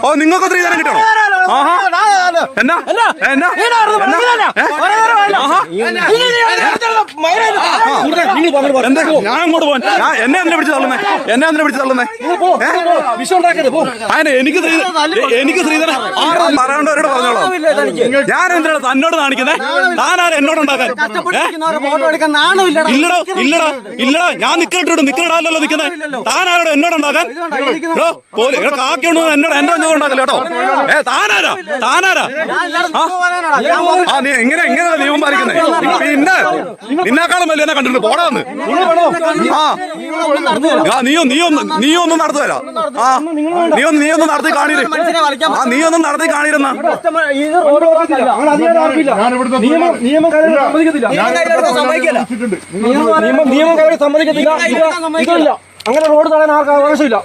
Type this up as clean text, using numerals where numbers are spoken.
ഓ നിങ്ങൾക്ക് സ്ത്രീധനം കിട്ടണോ? ആഹാ എന്നാ എന്നാ എന്താ ഞാൻ അങ്ങോട്ട് പോവാൻ എന്നെ എന്തിനാ പിടിച്ച് തള്ളുന്നേ? എന്നെ എന്തിനാ പിടിച്ച് തള്ളുന്നേ? എനിക്ക് സ്ത്രീധനം പറയേണ്ടവരോട് പറഞ്ഞോളാം. ഞാൻ എന്തിനാണ് തന്നോട് കാണിക്കുന്നത്? താനാണ് എന്നോട് ഉണ്ടാക്കാൻ? ഇല്ലടോ ഇല്ലടാ ഇല്ലടാ ഞാൻ നിക്കണല്ലോ നിക്കുന്നത്. താനാരോട് എന്നോട് ഉണ്ടാക്കാൻ? കാക്കിയോണ്ട് എന്നോട് എന്റെ ഉണ്ടാക്കല്ലോ കേട്ടോ. താനാരാ താനാരാ നീ എങ്ങനെ നിയമം പാലിക്കുന്നേ? പിന്നെ നിന്നെക്കാളും വലിയ എന്നെ കണ്ടിട്ടുണ്ട്. പോടാന്ന് നീ ഒന്നും നടത്തുവരാ. നീ ഒന്ന് നടത്തി കാണിര്. നീ ഒന്നും നടത്തി കാണിരുന്ന നിയമം സമ്മതിക്കത്തില്ല. അങ്ങനെ റോഡ് തടയാൻ ആർക്കും ആവശ്യമില്ല.